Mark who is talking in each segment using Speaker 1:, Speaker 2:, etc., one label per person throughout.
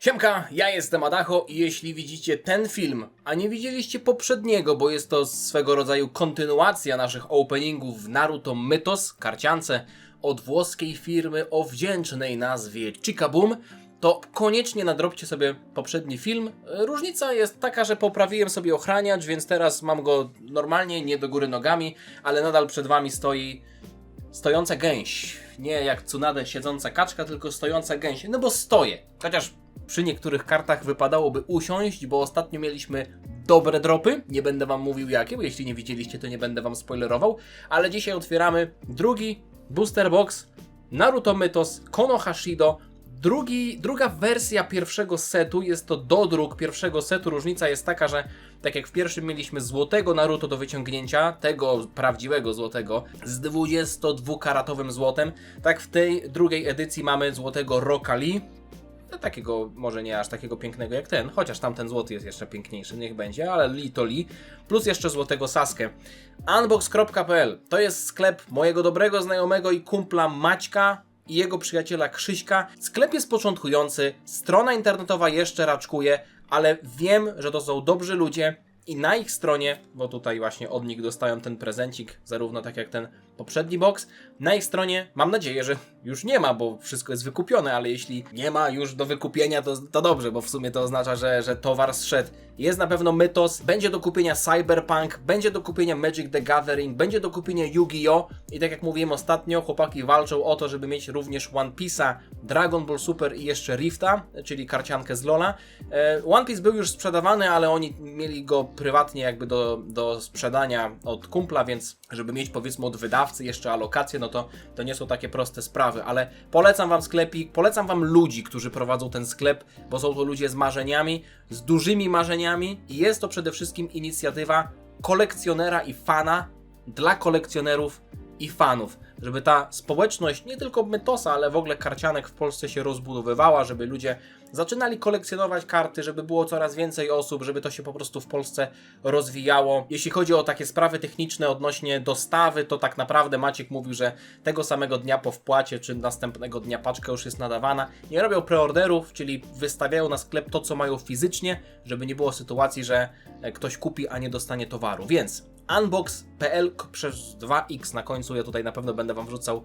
Speaker 1: Siemka, ja jestem Adacho i jeśli widzicie ten film, a nie widzieliście poprzedniego, bo jest to swego rodzaju kontynuacja naszych openingów w Naruto Mythos, karciance od włoskiej firmy o wdzięcznej nazwie Chikaboom, to koniecznie nadrobcie sobie poprzedni film. Różnica jest taka, że poprawiłem sobie ochraniacz, więc teraz mam go normalnie, nie do góry nogami, ale nadal przed wami stoi stojąca gęś. Nie jak Tsunade siedząca kaczka, tylko stojąca gęś. No bo stoję. Chociaż przy niektórych kartach wypadałoby usiąść, bo ostatnio mieliśmy dobre dropy. Nie będę wam mówił jakie, bo jeśli nie widzieliście, to nie będę wam spoilerował. Ale dzisiaj otwieramy drugi booster box Naruto Mythos Konohashido. Druga wersja pierwszego setu, jest to dodruk pierwszego setu. Różnica jest taka, że tak jak w pierwszym mieliśmy złotego Naruto do wyciągnięcia, tego prawdziwego złotego, z 22-karatowym złotem, tak w tej drugiej edycji mamy złotego Rocka Lee. Takiego, może nie aż takiego pięknego jak ten, chociaż tamten złoty jest jeszcze piękniejszy, niech będzie, ale Lee to Lee, plus jeszcze złotego Sasuke. Unbox.pl to jest sklep mojego dobrego znajomego i kumpla Maćka i jego przyjaciela Krzyśka. Sklep jest początkujący, strona internetowa jeszcze raczkuje, ale wiem, że to są dobrzy ludzie i na ich stronie, bo tutaj właśnie od nich dostają ten prezencik, zarówno tak jak ten poprzedni box, na ich stronie mam nadzieję, że już nie ma, bo wszystko jest wykupione, ale jeśli nie ma już do wykupienia, to dobrze, bo w sumie to oznacza, że towar zszedł. Jest na pewno Mythos, będzie do kupienia Cyberpunk, będzie do kupienia Magic the Gathering, będzie do kupienia Yu-Gi-Oh! I tak jak mówiłem ostatnio, chłopaki walczą o to, żeby mieć również One Piece'a, Dragon Ball Super i jeszcze Rifta, czyli karciankę z LoL'a. One Piece był już sprzedawany, ale oni mieli go prywatnie jakby do sprzedania od kumpla, więc żeby mieć powiedzmy od wydawcy jeszcze alokację, no to nie są takie proste sprawy, ale polecam wam sklepik, polecam wam ludzi, którzy prowadzą ten sklep, bo są to ludzie z marzeniami, z dużymi marzeniami i jest to przede wszystkim inicjatywa kolekcjonera i fana dla kolekcjonerów i fanów, żeby ta społeczność nie tylko Mythosa, ale w ogóle karcianek w Polsce się rozbudowywała, żeby ludzie zaczynali kolekcjonować karty, żeby było coraz więcej osób, żeby to się po prostu w Polsce rozwijało. Jeśli chodzi o takie sprawy techniczne odnośnie dostawy, to tak naprawdę Maciek mówił, że tego samego dnia po wpłacie, czy następnego dnia paczka już jest nadawana. Nie robią preorderów, czyli wystawiają na sklep to, co mają fizycznie, żeby nie było sytuacji, że ktoś kupi, a nie dostanie towaru. Więc unbox.pl przez 2x na końcu, ja tutaj na pewno będę wam wrzucał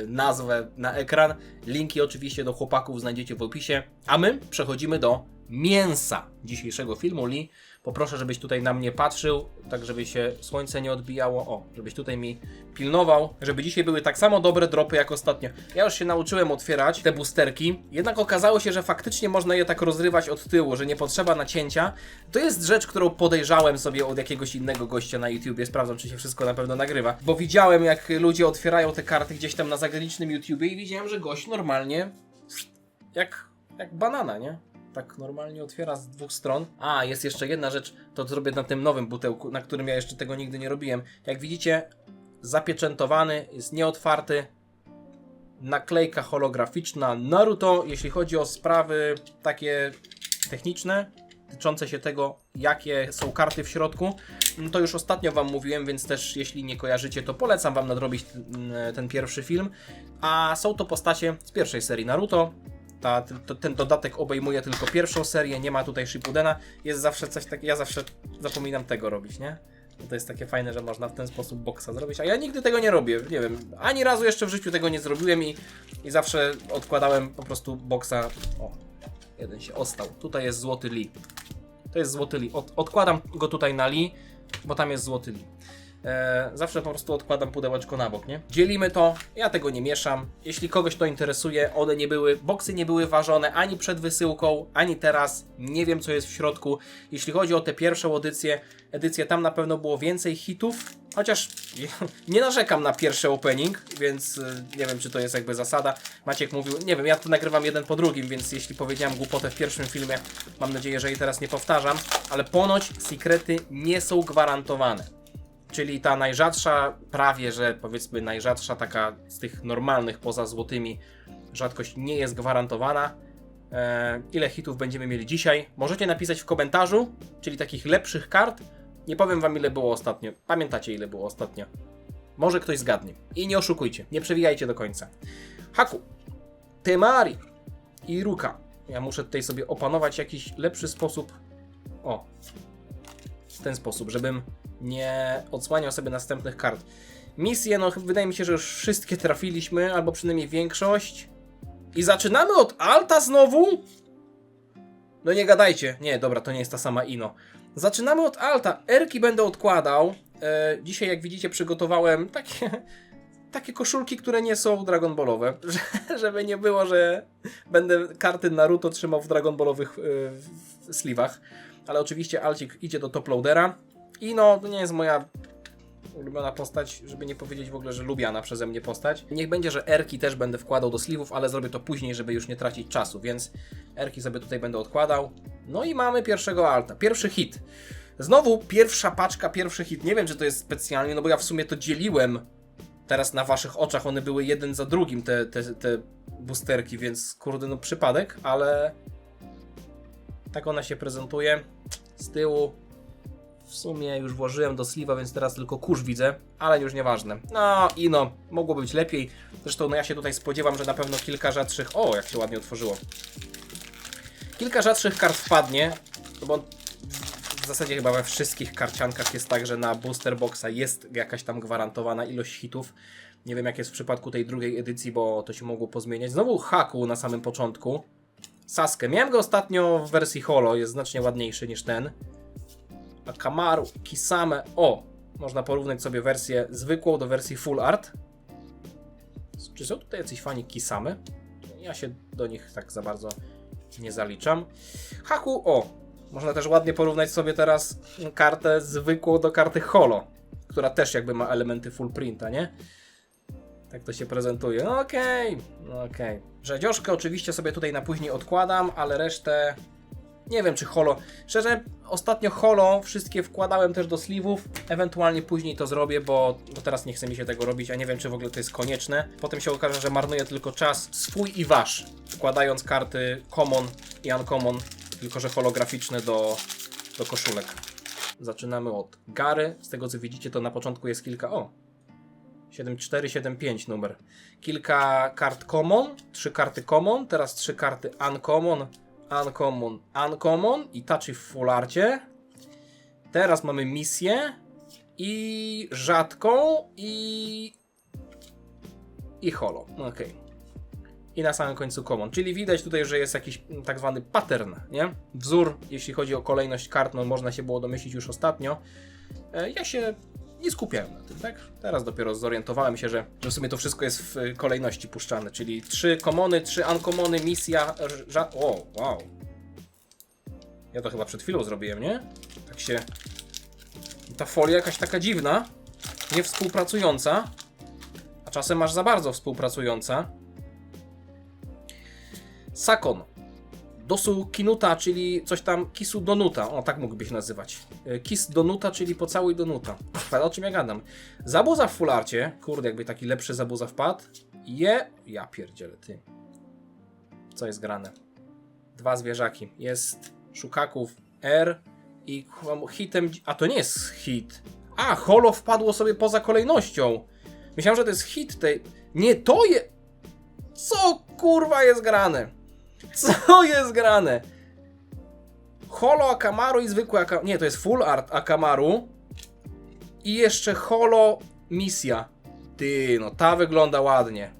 Speaker 1: nazwę na ekran. Linki oczywiście do chłopaków znajdziecie w opisie. A my przechodzimy do mięsa dzisiejszego filmu. Lee, poproszę, żebyś tutaj na mnie patrzył, tak żeby się słońce nie odbijało. O, żebyś tutaj mi pilnował, żeby dzisiaj były tak samo dobre dropy jak ostatnio. Ja już się nauczyłem otwierać te boosterki, jednak okazało się, że faktycznie można je tak rozrywać od tyłu, że nie potrzeba nacięcia. To jest rzecz, którą podejrzałem sobie od jakiegoś innego gościa na YouTubie. Sprawdzam, czy się wszystko na pewno nagrywa. Bo widziałem, jak ludzie otwierają te karty gdzieś tam na zagranicznym YouTubie i widziałem, że gość normalnie jak banana, nie? Tak normalnie otwiera z dwóch stron. A, jest jeszcze jedna rzecz, to zrobię na tym nowym butełku, na którym ja jeszcze tego nigdy nie robiłem. Jak widzicie, zapieczętowany, jest nieotwarty. Naklejka holograficzna Naruto. Jeśli chodzi o sprawy takie techniczne, dotyczące się tego, jakie są karty w środku, to już ostatnio wam mówiłem, więc też jeśli nie kojarzycie, to polecam wam nadrobić ten pierwszy film. A są to postacie z pierwszej serii Naruto. Ten dodatek obejmuje tylko pierwszą serię, nie ma tutaj Shippudena. Jest zawsze coś takiego, ja zawsze zapominam tego robić, nie? To jest takie fajne, że można w ten sposób boksa zrobić, a ja nigdy tego nie robię, nie wiem, ani razu jeszcze w życiu tego nie zrobiłem i zawsze odkładałem po prostu boksa. O, jeden się ostał. Tutaj jest złoty Lee. To jest złoty Lee. Odkładam go tutaj na Lee, bo tam jest złoty Lee. Zawsze po prostu odkładam pudełeczko na bok, nie? Dzielimy to, ja tego nie mieszam. Jeśli kogoś to interesuje, boksy nie były ważone ani przed wysyłką, ani teraz. Nie wiem, co jest w środku. Jeśli chodzi o tę pierwszą edycję, tam na pewno było więcej hitów, chociaż nie narzekam na pierwszy opening, więc nie wiem, czy to jest jakby zasada. Maciek mówił, nie wiem, ja to nagrywam jeden po drugim, więc jeśli powiedziałem głupotę w pierwszym filmie, mam nadzieję, że jej teraz nie powtarzam, ale ponoć sekrety nie są gwarantowane. Czyli ta najrzadsza, prawie że powiedzmy najrzadsza taka z tych normalnych poza złotymi rzadkość nie jest gwarantowana. Ile hitów będziemy mieli dzisiaj? Możecie napisać w komentarzu, czyli takich lepszych kart. Nie powiem wam ile było ostatnio. Pamiętacie ile było ostatnio? Może ktoś zgadnie. I nie oszukujcie, nie przewijajcie do końca. Haku, Temari, Iruka, Ja muszę tutaj sobie opanować jakiś lepszy sposób. O, w ten sposób, żebym nie odsłaniał sobie następnych kart. Misje, no wydaje mi się, że już wszystkie trafiliśmy, albo przynajmniej większość. I zaczynamy od Alta znowu? No nie gadajcie. Nie, dobra, to nie jest ta sama Ino. Zaczynamy od Alta. Erki będę odkładał. Dzisiaj, jak widzicie, przygotowałem takie koszulki, które nie są Dragon Ballowe. Żeby nie było, że będę karty Naruto trzymał w Dragon Ballowych sleeve'ach. Ale oczywiście Alcik idzie do toploadera. I no, to nie jest moja ulubiona postać, żeby nie powiedzieć w ogóle, że lubiana przeze mnie postać. Niech będzie, że Erki też będę wkładał do sleeve'ów, ale zrobię to później, żeby już nie tracić czasu, więc Erki sobie tutaj będę odkładał. No i mamy pierwszego Alta. Pierwszy hit. Znowu pierwsza paczka, pierwszy hit. Nie wiem, czy to jest specjalnie, no bo ja w sumie to dzieliłem teraz na waszych oczach. One były jeden za drugim, te boosterki, więc kurde, no przypadek, ale tak ona się prezentuje. Z tyłu w sumie już włożyłem do sleeve'a, więc teraz tylko kurz widzę, ale już nieważne. No i no, mogło być lepiej. Zresztą no ja się tutaj spodziewam, że na pewno kilka rzadszych... O, jak się ładnie otworzyło. Kilka rzadszych kart wpadnie, bo w zasadzie chyba we wszystkich karciankach jest tak, że na booster boxa jest jakaś tam gwarantowana ilość hitów. Nie wiem, jak jest w przypadku tej drugiej edycji, bo to się mogło pozmieniać. Znowu Haku na samym początku. Sasuke. Miałem go ostatnio w wersji holo, jest znacznie ładniejszy niż ten. Akamaru, Kisame. O! Można porównać sobie wersję zwykłą do wersji full art. Czy są tutaj jacyś fani Kisame? Ja się do nich tak za bardzo nie zaliczam. Haku, o! Można też ładnie porównać sobie teraz kartę zwykłą do karty holo, która też jakby ma elementy full printa, nie? Tak to się prezentuje. No okej. Rzedzioszkę oczywiście sobie tutaj na później odkładam, ale resztę... Nie wiem, czy holo. Szczerze, ostatnio holo wszystkie wkładałem też do sleeve'ów. Ewentualnie później to zrobię, bo teraz nie chce mi się tego robić, a nie wiem, czy w ogóle to jest konieczne. Potem się okaże, że marnuję tylko czas swój i wasz, wkładając karty common i uncommon, tylko że holograficzne do koszulek. Zaczynamy od Gary. Z tego co widzicie, to na początku jest kilka... O! 7-4, 7-5 numer. Kilka kart common, 3 karty common, teraz 3 karty uncommon, uncommon i touchy w full arcie. Teraz mamy misję i rzadką i holo. Okej. I na samym końcu common. Czyli widać tutaj, że jest jakiś tak zwany pattern, nie? Wzór, jeśli chodzi o kolejność kart, no można się było domyślić już ostatnio. Ja się nie skupiałem na tym, tak? Teraz dopiero zorientowałem się, że w sumie to wszystko jest w kolejności puszczane, czyli 3 commony, 3 uncommony, misja, o, wow. Ja to chyba przed chwilą zrobiłem, nie? Tak się... Ta folia jakaś taka dziwna, niewspółpracująca, a czasem aż za bardzo współpracująca. Sakon. Dosu Kinuta, czyli coś tam Kisu Donuta. O, tak mógłbyś nazywać. Kiss Donuta, czyli pocałuj Donuta. Ale o czym ja gadam? Zabuza w full arcie. Kurde, jakby taki lepszy zabuza wpadł. Ja pierdzielę, ty. Co jest grane? 2 zwierzaki. Jest Shukaków R i hitem... A to nie jest hit. A, holo wpadło sobie poza kolejnością. Myślałem, że to jest hit tej... Nie, to jest... Co kurwa jest grane? Co jest grane? Holo Akamaru i zwykły Akamaru. Nie, to jest full art Akamaru. I jeszcze holo misja. Ty, no ta wygląda ładnie.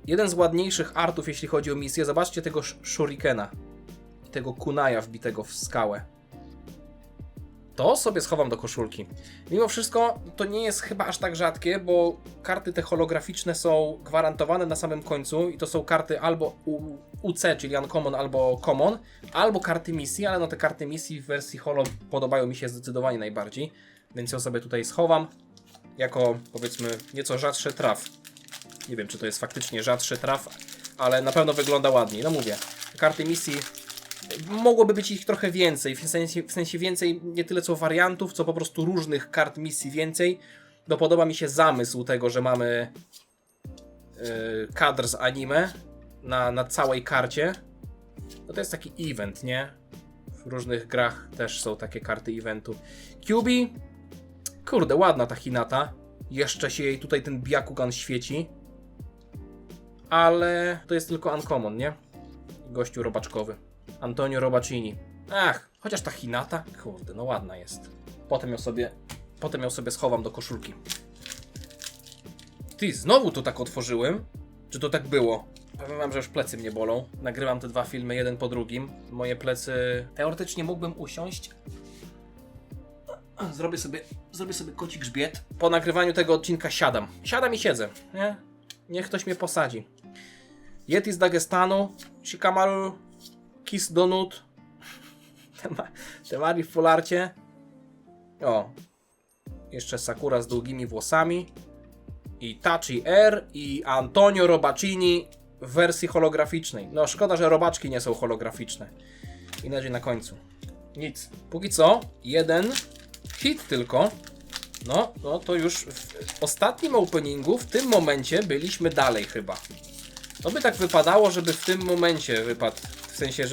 Speaker 1: Jeden z ładniejszych artów, jeśli chodzi o misję. Zobaczcie tego shurikena. I tego kunaja wbitego w skałę. To sobie schowam do koszulki. Mimo wszystko to nie jest chyba aż tak rzadkie, bo karty te holograficzne są gwarantowane na samym końcu i to są karty albo UC, czyli Uncommon, albo Common, albo karty misji, ale no te karty misji w wersji holo podobają mi się zdecydowanie najbardziej, więc ją sobie tutaj schowam jako, powiedzmy, nieco rzadszy traf. Nie wiem, czy to jest faktycznie rzadszy traf, ale na pewno wygląda ładniej. No mówię, karty misji mogłoby być ich trochę więcej, w sensie więcej nie tyle co wariantów, co po prostu różnych kart misji więcej. No podoba mi się zamysł tego, że mamy kadr z anime na całej karcie. No to jest taki event, nie? W różnych grach też są takie karty eventu. Kyubi, kurde, ładna ta Hinata. Jeszcze się jej tutaj ten Byakugan świeci. ale to jest tylko uncommon, nie? Gościu robaczkowy. Antonio Robacini. Ach, chociaż ta Hinata, kurde, no ładna jest. Potem ją sobie schowam do koszulki. Ty, znowu to tak otworzyłem? Czy to tak było? Powiem wam, że już plecy mnie bolą. Nagrywam te dwa filmy, jeden po drugim. Moje plecy... Teoretycznie mógłbym usiąść. Zrobię sobie koci grzbiet. Po nagrywaniu tego odcinka siadam. Siadam i siedzę, nie? Niech ktoś mnie posadzi. Yeti z Dagestanu. Shikamaru. Kiss Donut. Temari w fularcie. O. Jeszcze Sakura z długimi włosami. I Tachi R. I Antonio Robacini w wersji holograficznej. No szkoda, że robaczki nie są holograficzne. I na końcu. Nic. Póki co, jeden hit tylko. No to już w ostatnim openingu, w tym momencie byliśmy dalej chyba. To by tak wypadało, żeby w tym momencie wypadł. W sensie,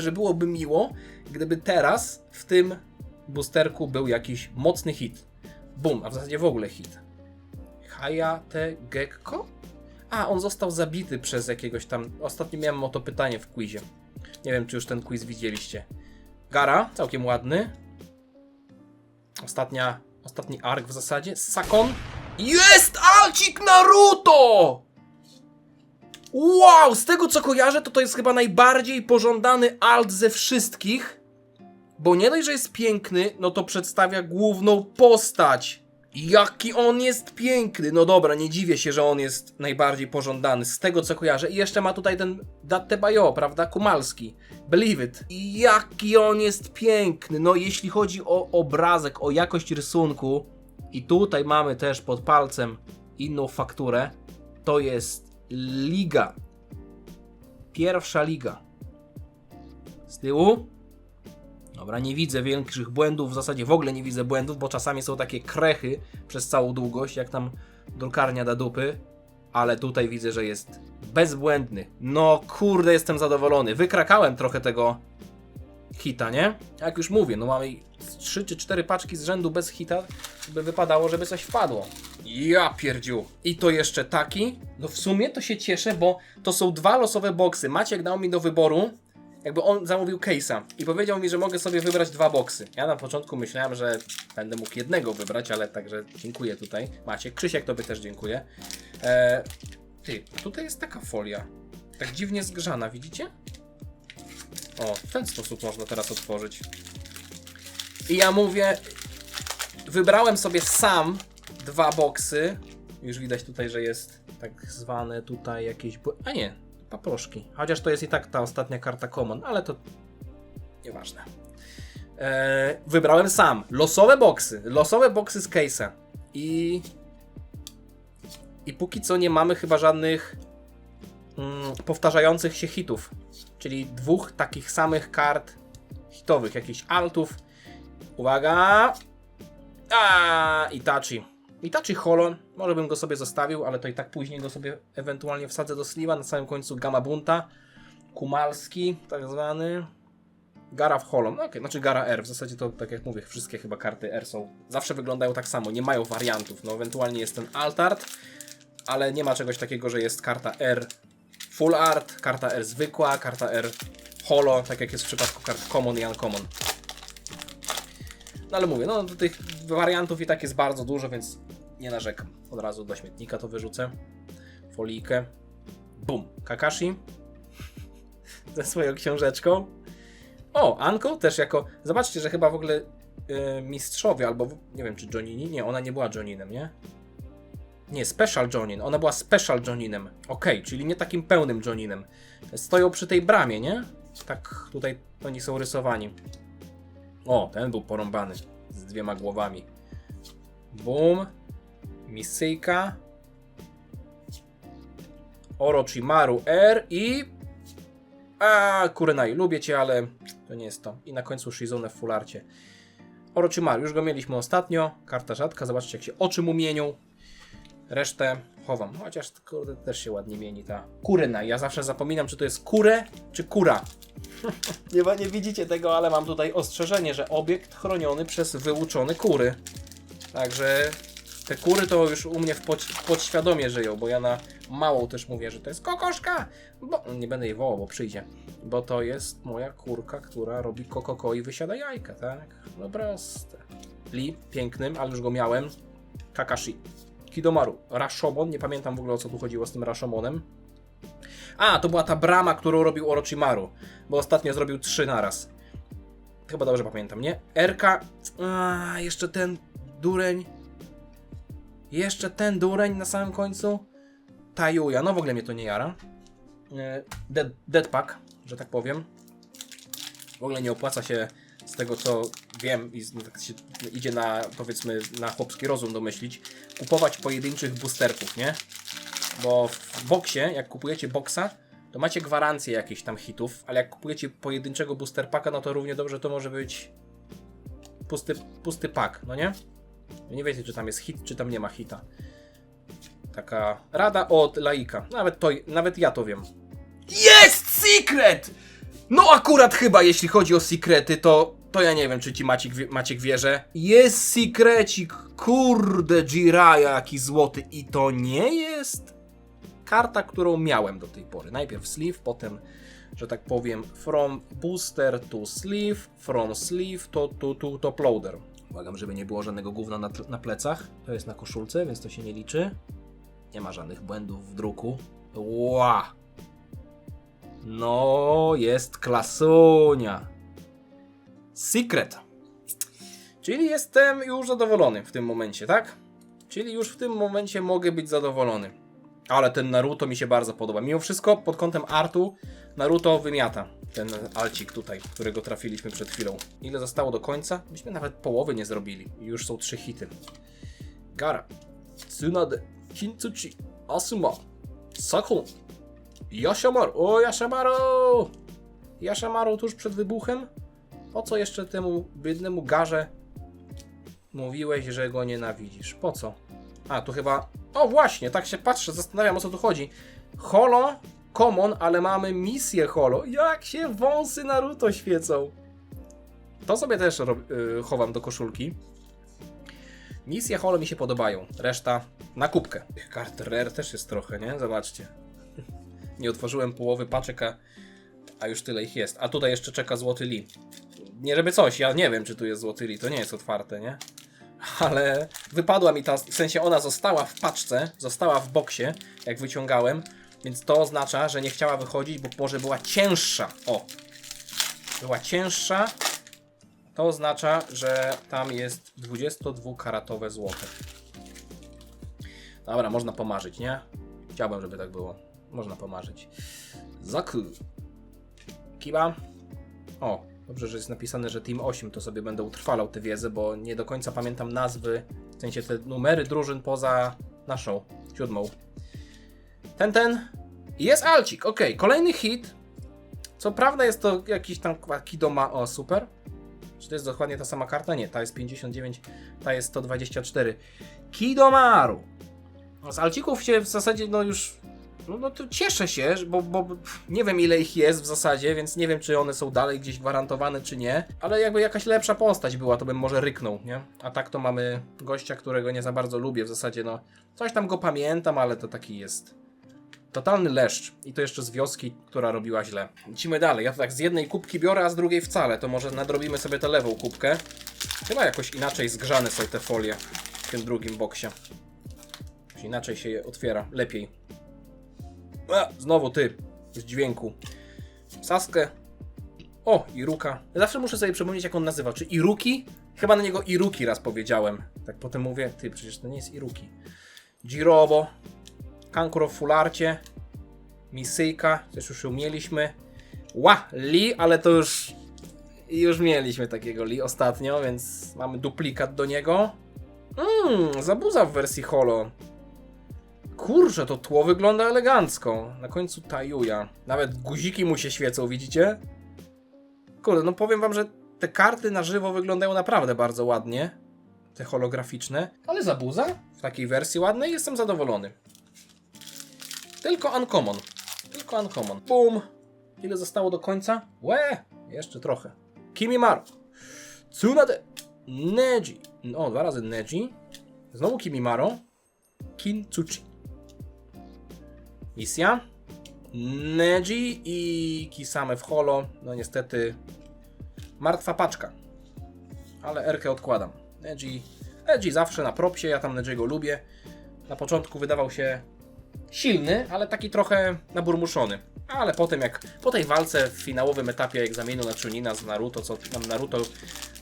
Speaker 1: że byłoby miło, gdyby teraz w tym boosterku był jakiś mocny hit. Bum, a w zasadzie w ogóle hit. Hayate Gekko? A, on został zabity przez jakiegoś tam... Ostatnio miałem o to pytanie w quizie. Nie wiem, czy już ten quiz widzieliście. Gara, całkiem ładny. Ostatni ark w zasadzie. Sakon. Jest Alcik Naruto! Wow, z tego co kojarzę, to jest chyba najbardziej pożądany alt ze wszystkich. Bo nie dość, że jest piękny, no to przedstawia główną postać. Jaki on jest piękny. No dobra, nie dziwię się, że on jest najbardziej pożądany. Z tego co kojarzę. I jeszcze ma tutaj ten Dattebayo, prawda? Kumalski. Believe it. I jaki on jest piękny. No jeśli chodzi o obrazek, o jakość rysunku. I tutaj mamy też pod palcem inną fakturę. To jest liga. Pierwsza liga. Z tyłu. Dobra, nie widzę większych błędów, w zasadzie w ogóle nie widzę błędów, bo czasami są takie krechy przez całą długość, jak tam drukarnia da dupy, ale tutaj widzę, że jest bezbłędny. No kurde, jestem zadowolony. Wykrakałem trochę tego hita, nie? Jak już mówię, no mamy 3 czy 4 paczki z rzędu bez hita, by wypadało, żeby coś wpadło. Ja pierdziu. I to jeszcze taki? No w sumie to się cieszę, bo to są 2 losowe boksy. Maciek dał mi do wyboru. Jakby on zamówił case'a i powiedział mi, że mogę sobie wybrać 2 boksy. Ja na początku myślałem, że będę mógł jednego wybrać, ale także dziękuję tutaj. Maciek, Krzysiek tobie też dziękuję. Ty, tutaj jest taka folia. Tak dziwnie zgrzana, widzicie? O, w ten sposób można teraz otworzyć. I ja mówię, wybrałem sobie sam 2 boksy. Już widać tutaj, że jest tak zwane tutaj jakieś... A nie, paproszki. Chociaż to jest i tak ta ostatnia karta common, ale to nieważne. Wybrałem sam. Losowe boksy z case'a. I póki co nie mamy chyba żadnych powtarzających się hitów. Czyli 2 takich samych kart hitowych. Jakichś altów. Uwaga! Itachi Holo. Może bym go sobie zostawił, ale to i tak później go sobie ewentualnie wsadzę do sleeve'a. Na samym końcu Gamabunta. Kumalski, tak zwany. Gara w Holo. No okej, znaczy Gara R. W zasadzie to, tak jak mówię, wszystkie chyba karty R są. Zawsze wyglądają tak samo, nie mają wariantów. No ewentualnie jest ten alt art, ale nie ma czegoś takiego, że jest karta R full art, karta R zwykła, karta R Holo, tak jak jest w przypadku kart common i uncommon. No ale mówię, no tych wariantów i tak jest bardzo dużo, więc nie narzekam. Od razu do śmietnika to wyrzucę. Folijkę. Bum. Kakashi. Ze swoją książeczką. O, Anko też jako... Zobaczcie, że chyba w ogóle mistrzowie, albo nie wiem czy Jonini. Nie, ona nie była Joninem, nie? Nie, Special Jonin. Ona była Special Joninem. Okej, czyli nie takim pełnym Joninem. Stoją przy tej bramie, nie? Tak tutaj oni są rysowani. O, ten był porąbany. Z 2 głowami. Boom. Misyjka. Orochimaru R i... Kurenai. Lubię cię, ale to nie jest to. I na końcu Shizune w fularcie. Orochimaru. Już go mieliśmy ostatnio. Karta rzadka. Zobaczcie, jak się oczy mu mienią. Resztę chowam. Chociaż kurde, też się ładnie mieni ta Kurenai. Ja zawsze zapominam, czy to jest kurę, czy kura. Nie widzicie tego, ale mam tutaj ostrzeżenie, że obiekt chroniony przez wyuczone kury. Także te kury to już u mnie w podświadomie żyją, bo ja na Małą też mówię, że to jest kokoszka, bo nie będę jej wołał, bo przyjdzie. Bo to jest moja kurka, która robi kokoko i wysiada jajka, tak? No proste. Lee, pięknym, ale już go miałem. Kakashi. Kidomaru. Rashomon, nie pamiętam w ogóle o co tu chodziło z tym Rashomonem. A, to była ta brama, którą robił Orochimaru, bo ostatnio zrobił 3 naraz. Chyba dobrze pamiętam, nie? Erka. Jeszcze ten dureń. Jeszcze ten dureń na samym końcu. Tajuya, no w ogóle mnie to nie jara. Deadpack, że tak powiem. W ogóle nie opłaca się z tego co wiem i tak się idzie na, powiedzmy, na chłopski rozum domyślić, kupować pojedynczych boosterków, nie? Bo w boksie, jak kupujecie boksa, to macie gwarancję jakichś tam hitów, ale jak kupujecie pojedynczego booster packa, no to równie dobrze to może być pusty pack, no nie? Nie wiecie, czy tam jest hit, czy tam nie ma hita. Taka rada od laika. Nawet ja to wiem. Jest secret! No akurat chyba, jeśli chodzi o sekrety, to ja nie wiem, czy ci Maciek wierzy. Jest secrecik, kurde, Jiraiya, jaki złoty. I to nie jest karta, którą miałem do tej pory. Najpierw sleeve, potem, że tak powiem, from booster to sleeve, from sleeve to top loader. Błagam, żeby nie było żadnego gówna na plecach. To jest na koszulce, więc to się nie liczy. Nie ma żadnych błędów w druku. Ła! No, jest klasunia. Secret. Czyli jestem już zadowolony w tym momencie, tak? Czyli już w tym momencie mogę być zadowolony. Ale ten Naruto mi się bardzo podoba. Mimo wszystko, pod kątem artu, Naruto wymiata. Ten alcik tutaj, którego trafiliśmy przed chwilą. Ile zostało do końca? Myśmy nawet połowy nie zrobili. I już są 3 hity. Gara, Tsunade, Kintsuchi, Asuma, Sakon, Yashamaru. O, Yashamaru! Yashamaru tuż przed wybuchem? Po co jeszcze temu biednemu Garze mówiłeś, że go nienawidzisz? Po co? A, tu chyba... O właśnie, tak się patrzę, zastanawiam, o co tu chodzi. Holo, common, ale mamy misję holo. Jak się wąsy Naruto świecą. To sobie też chowam do koszulki. Misje holo mi się podobają. Reszta na kubkę. Kart rare też jest trochę, nie? Zobaczcie. Nie otworzyłem połowy paczek, a już tyle ich jest. A tutaj jeszcze czeka złoty Lee. Nie żeby coś, ja nie wiem, czy tu jest złoty Lee. To nie jest otwarte, nie? Ale wypadła mi ta, w sensie ona została w paczce, została w boksie, jak wyciągałem, więc to oznacza, że nie chciała wychodzić, bo może była cięższa. O! Była cięższa. To oznacza, że tam jest 22-karatowe złote. Dobra, można pomarzyć, nie? Chciałbym, żeby tak było. Można pomarzyć. Zaku. Kiba. O, dobrze, że jest napisane, że Team 8, to sobie będę utrwalał tę wiedzę, bo nie do końca pamiętam nazwy, w sensie te numery drużyn poza naszą, 7. Ten. Jest Alcik, ok. Kolejny hit. Co prawda jest to jakiś tam Kidoma, o super. Czy to jest dokładnie ta sama karta? Nie, ta jest 59, ta jest 124. Kidomaru. Z Alcików się w zasadzie no już... No to cieszę się, bo nie wiem ile ich jest w zasadzie, więc nie wiem czy one są dalej gdzieś gwarantowane czy nie. Ale jakby jakaś lepsza postać była, to bym może ryknął, nie? A tak to mamy gościa, którego nie za bardzo lubię w zasadzie, no. Coś tam go pamiętam, ale to taki jest... Totalny leszcz. I to jeszcze z wioski, która robiła źle. Lecimy dalej. Ja to tak z jednej kubki biorę, a z drugiej wcale. To może nadrobimy sobie tę lewą kubkę. Chyba jakoś inaczej zgrzane są te folie w tym drugim boksie. Inaczej się je otwiera. Lepiej. Znowu ty. Z dźwięku. Sasuke. O, Iruka. Zawsze muszę sobie przypomnieć, jak on nazywał. Czy Iruki? Chyba na niego Iruki raz powiedziałem. Tak potem mówię, ty, przecież to nie jest Iruki. Jirobo. Kankuro w fularcie. Misyjka. Też już ją mieliśmy. Lee, ale to już mieliśmy takiego Lee ostatnio, więc mamy duplikat do niego. Zabuza w wersji holo. Kurczę, to tło wygląda elegancko. Na końcu Tajuya. Nawet guziki mu się świecą, widzicie? Kurde, no powiem wam, że te karty na żywo wyglądają naprawdę bardzo ładnie. Te holograficzne. Ale zabuza w takiej wersji ładnej jestem zadowolony. Tylko uncommon. Tylko uncommon. Bum. Ile zostało do końca? Jeszcze trochę. Kimimaru. Tsunade. Neji. O, 2 razy Neji. Znowu Kimimaru. Kintsuchi. Misja. Neji i Kisame w holo. No niestety martwa paczka. Ale Erkę odkładam. Neji zawsze na propsie, ja tam Nejiego lubię. Na początku wydawał się silny, ale taki trochę naburmuszony. Ale potem jak po tej walce w finałowym etapie egzaminu na Chunina z Naruto, co nam Naruto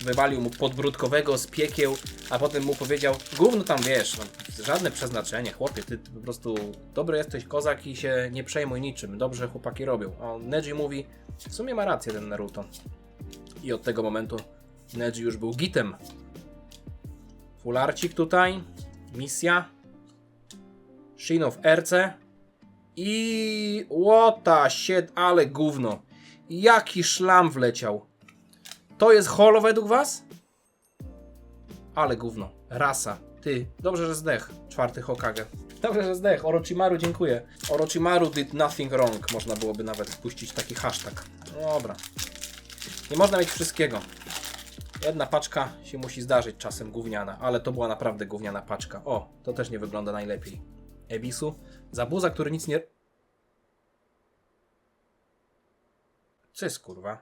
Speaker 1: wywalił mu podbródkowego z piekieł, a potem mu powiedział, gówno tam wiesz, no, żadne przeznaczenie, chłopie, ty po prostu dobry jesteś kozak i się nie przejmuj niczym, dobrze chłopaki robią. A Neji mówi, w sumie ma rację ten Naruto. I od tego momentu Neji już był gitem. Fularcik tutaj, misja, Shino w erce i what the shit, ale gówno. Jaki szlam wleciał. To jest holo według was? Ale gówno. Rasa. Ty. Dobrze, że zdech. 4. Hokage. Dobrze, że zdech. Orochimaru, dziękuję. Orochimaru did nothing wrong. Można byłoby nawet wpuścić taki hashtag. Dobra. Nie można mieć wszystkiego. Jedna paczka się musi zdarzyć czasem gówniana, ale to była naprawdę gówniana paczka. O, to też nie wygląda najlepiej. Ebisu. Zabuza, który nic nie... Co jest kurwa?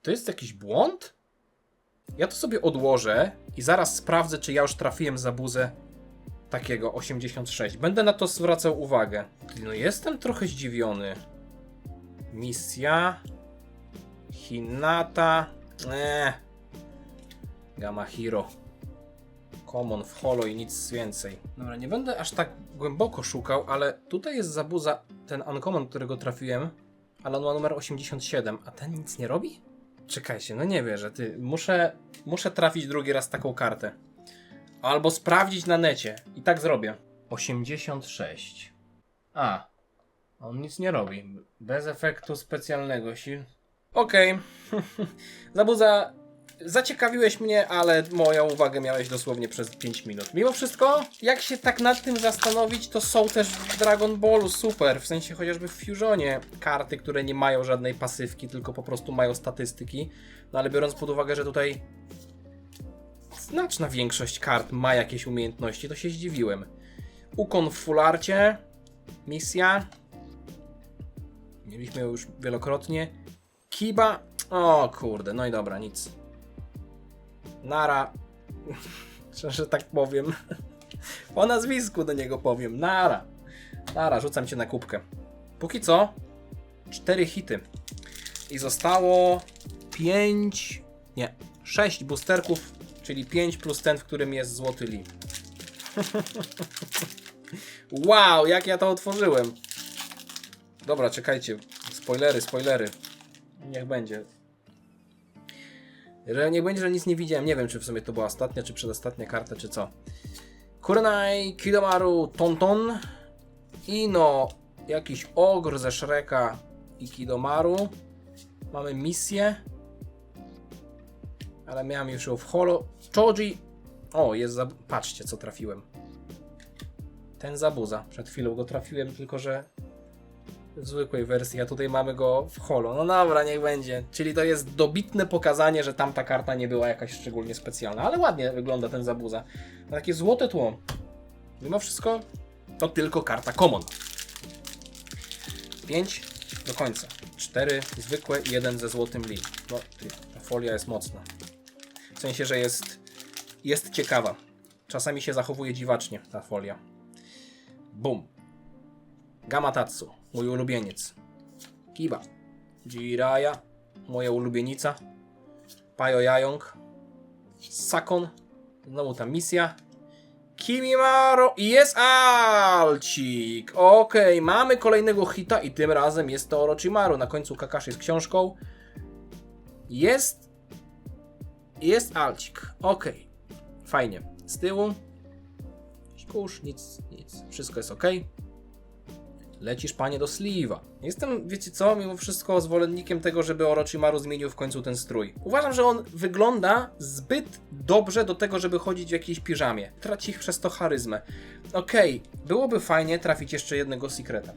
Speaker 1: To jest jakiś błąd? Ja to sobie odłożę i zaraz sprawdzę, czy ja już trafiłem zabuzę takiego 86. Będę na to zwracał uwagę. No jestem trochę zdziwiony. Misja. Hinata. Gamma Hero. Common w holo i nic więcej. Dobra, nie będę aż tak głęboko szukał, ale tutaj jest zabuza, ten uncommon, którego trafiłem, ale on ma numer 87, a ten nic nie robi? Czekajcie, no nie wierzę, ty, muszę trafić drugi raz taką kartę. Albo sprawdzić na necie. I tak zrobię. 86. A, on nic nie robi. Bez efektu specjalnego. Okej. Zabuza, zaciekawiłeś mnie, ale moją uwagę miałeś dosłownie przez 5 minut. Mimo wszystko, jak się tak nad tym zastanowić, to są też w Dragon Ballu super. W sensie chociażby w Fusionie karty, które nie mają żadnej pasywki, tylko po prostu mają statystyki. No ale biorąc pod uwagę, że tutaj znaczna większość kart ma jakieś umiejętności, to się zdziwiłem. Ukon w fularcie. Misja. Mieliśmy ją już wielokrotnie. Kiba. O kurde, no i dobra, nic. Nara. Że tak powiem. Po nazwisku do niego powiem. Nara. Nara, rzucam cię na kubkę. Póki co 4 hity. I zostało 5... Nie, 6 boosterków, czyli 5 plus ten, w którym jest złoty Lee. Wow, jak ja to otworzyłem. Dobra, czekajcie. Spoilery. Niech będzie. Niech będzie, że nic nie widziałem. Nie wiem, czy w sumie to była ostatnia, czy przedostatnia karta, czy co. Kurenai, Kidomaru, Tonton. Ino, jakiś ogr ze Shreka i Kidomaru. Mamy misję. Ale miałem już ją w holo. Choji. O, jest patrzcie, co trafiłem. Ten zabuza. Przed chwilą go trafiłem, tylko że w zwykłej wersji, a tutaj mamy go w holo. No dobra, niech będzie. Czyli to jest dobitne pokazanie, że tamta karta nie była jakaś szczególnie specjalna, ale ładnie wygląda ten zabuza. Ma takie złote tło. Mimo wszystko to tylko karta common. 5 do końca. 4 zwykłe i 1 ze złotym Lee. No, ta folia jest mocna. W sensie, że jest ciekawa. Czasami się zachowuje dziwacznie ta folia. Bum. Gamatatsu, mój ulubieniec. Kiba. Jiraiya, moja ulubienica. Payo Yayong. Sakon. Znowu ta misja. Kimimaro i jest Alcik. Okej, mamy kolejnego hita i tym razem jest to Orochimaru. Na końcu Kakashi z książką. Jest Alcik. Okej. Fajnie. Z tyłu. Kurz, nic. Wszystko jest ok. Lecisz, panie, do Sliwa. Jestem, wiecie co, mimo wszystko zwolennikiem tego, żeby Orochimaru zmienił w końcu ten strój. Uważam, że on wygląda zbyt dobrze do tego, żeby chodzić w jakiejś piżamie. Traci przez to charyzmę. Okej, byłoby fajnie trafić jeszcze jednego sekreta.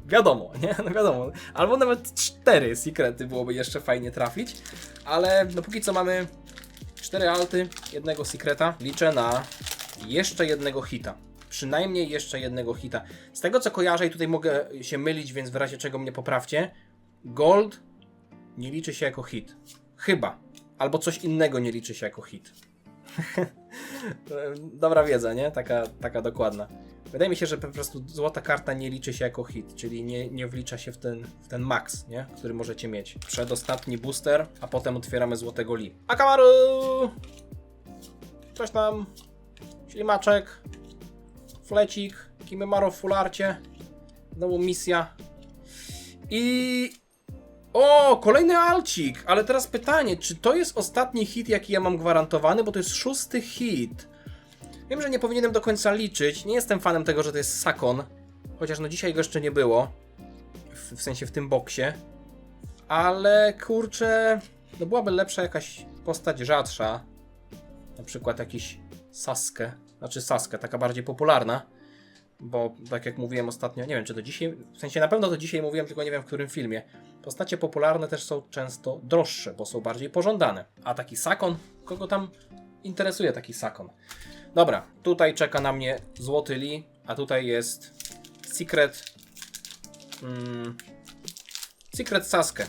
Speaker 1: Wiadomo, nie? No wiadomo. Albo nawet 4 sekrety byłoby jeszcze fajnie trafić. Ale no póki co mamy 4 alty, jednego sekreta. Liczę na jeszcze jednego hita. przynajmniej jeszcze jednego hita. Z tego co kojarzę i tutaj mogę się mylić, więc w razie czego mnie poprawcie, Gold nie liczy się jako hit. Chyba. Albo coś innego nie liczy się jako hit. Dobra wiedza, nie? Taka dokładna. Wydaje mi się, że po prostu złota karta nie liczy się jako hit, czyli nie wlicza się w ten max, nie? Który możecie mieć. Przedostatni booster, a potem otwieramy złotego Lee. Akamaru! Coś tam. Ślimaczek. Flecik. Kimimaro w fularcie. Znowu misja. I... O, kolejny alcik! Ale teraz pytanie, czy to jest ostatni hit, jaki ja mam gwarantowany? Bo to jest 6. hit. Wiem, że nie powinienem do końca liczyć. Nie jestem fanem tego, że to jest Sakon. Chociaż no dzisiaj go jeszcze nie było. W sensie w tym boksie. Ale kurczę... No byłaby lepsza jakaś postać rzadsza. Na przykład jakiś Sasuke. Znaczy Sasuke, taka bardziej popularna. Bo tak jak mówiłem ostatnio, nie wiem czy to dzisiaj... W sensie na pewno to dzisiaj mówiłem, tylko nie wiem w którym filmie. Postacie popularne też są często droższe, bo są bardziej pożądane. A taki Sakon? Kogo tam interesuje taki Sakon? Dobra, tutaj czeka na mnie złoty Lee, a tutaj jest Secret... Secret Sasuke.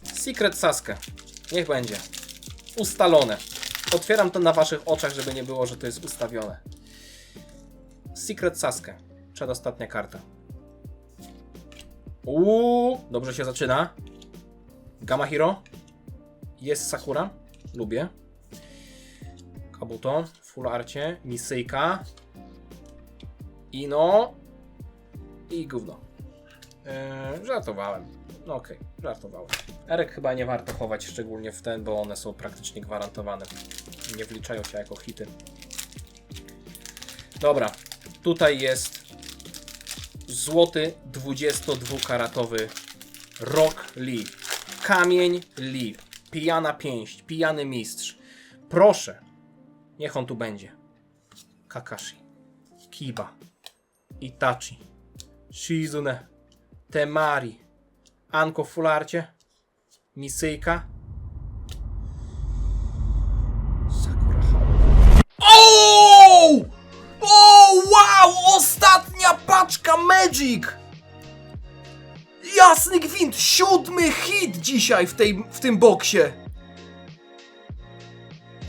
Speaker 1: Secret Sasuke. Niech będzie. Ustalone. Otwieram to na waszych oczach, żeby nie było, że to jest ustawione. Secret Sasuke. Przedostatnia karta. Dobrze się zaczyna. Gamma Hero. Jest Sakura. Lubię. Kabuto. Full arcie. Misyjka. Ino. I gówno. Żartowałem. No okej, żartowałem. Erek chyba nie warto chować, szczególnie w ten, bo one są praktycznie gwarantowane. Nie wliczają się jako hity. Dobra. Tutaj jest złoty 22-karatowy Rock Lee. Kamień Lee. Pijana pięść. Pijany mistrz. Proszę. Niech on tu będzie. Kakashi. Kiba. Itachi. Shizune. Temari. Anko w fularcie. Misyjka. Sakura Haruka. O! O, wow! Ostatnia paczka Magic! Jasny gwint! 7. hit dzisiaj w tym boksie!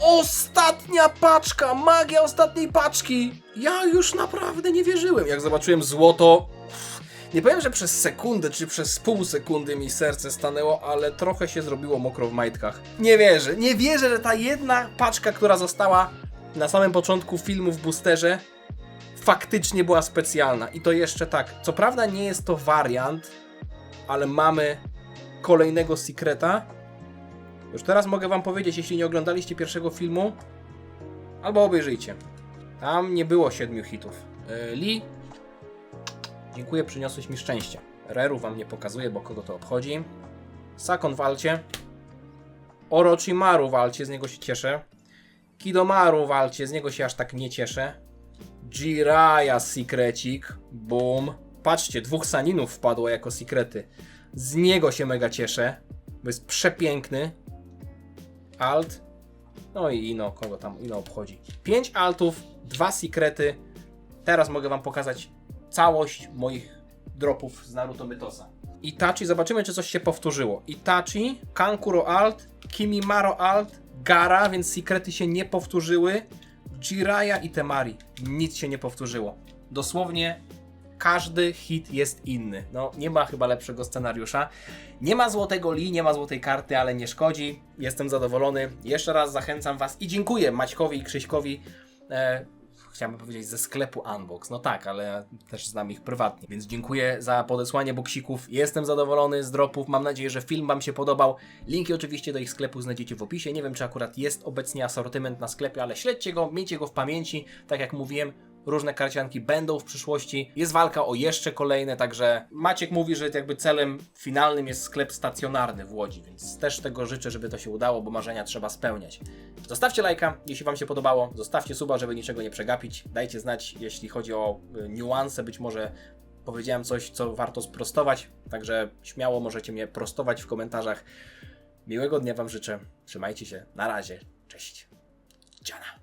Speaker 1: Ostatnia paczka! Magia ostatniej paczki! Ja już naprawdę nie wierzyłem. Jak zobaczyłem złoto... Nie powiem, że przez sekundę, czy przez pół sekundy mi serce stanęło, ale trochę się zrobiło mokro w majtkach. Nie wierzę. Nie wierzę, że ta jedna paczka, która została na samym początku filmu w boosterze, faktycznie była specjalna. I to jeszcze tak. Co prawda nie jest to wariant, ale mamy kolejnego Secreta. Już teraz mogę wam powiedzieć, jeśli nie oglądaliście pierwszego filmu, albo obejrzyjcie. Tam nie było 7 hitów. Lee, dziękuję, przyniosłeś mi szczęście. Reru wam nie pokazuję, bo kogo to obchodzi. Sakon w alcie. Orochimaru w alcie, z niego się cieszę. Kidomaru w alcie, z niego się aż tak nie cieszę. Jiraiya secrecik. Boom. Patrzcie, 2 Saninów wpadło jako sekrety. Z niego się mega cieszę, bo jest przepiękny. Alt. No i Ino, kogo tam Ino obchodzi. 5 altów, 2 sekrety. Teraz mogę wam pokazać całość moich dropów z Naruto Mythosa. Itachi, zobaczymy czy coś się powtórzyło. Itachi, Kankuro alt, Kimimaro alt, Gaara, więc sekrety się nie powtórzyły. Jiraiya i Temari. Nic się nie powtórzyło. Dosłownie każdy hit jest inny. No, nie ma chyba lepszego scenariusza. Nie ma złotego Lee, nie ma złotej karty, ale nie szkodzi. Jestem zadowolony. Jeszcze raz zachęcam was i dziękuję Maćkowi i Krzyśkowi. Chciałbym powiedzieć ze sklepu Unbox. No tak, ale też znam ich prywatnie. Więc dziękuję za podesłanie boksików. Jestem zadowolony z dropów. Mam nadzieję, że film wam się podobał. Linki oczywiście do ich sklepu znajdziecie w opisie. Nie wiem, czy akurat jest obecnie asortyment na sklepie, ale śledźcie go, miejcie go w pamięci. Tak jak mówiłem, różne karcianki będą w przyszłości. Jest walka o jeszcze kolejne, także Maciek mówi, że jakby celem finalnym jest sklep stacjonarny w Łodzi, więc też tego życzę, żeby to się udało, bo marzenia trzeba spełniać. Zostawcie lajka, jeśli wam się podobało, zostawcie suba, żeby niczego nie przegapić. Dajcie znać, jeśli chodzi o niuanse, być może powiedziałem coś, co warto sprostować, także śmiało możecie mnie prostować w komentarzach. Miłego dnia wam życzę, trzymajcie się, na razie, cześć. Dziana.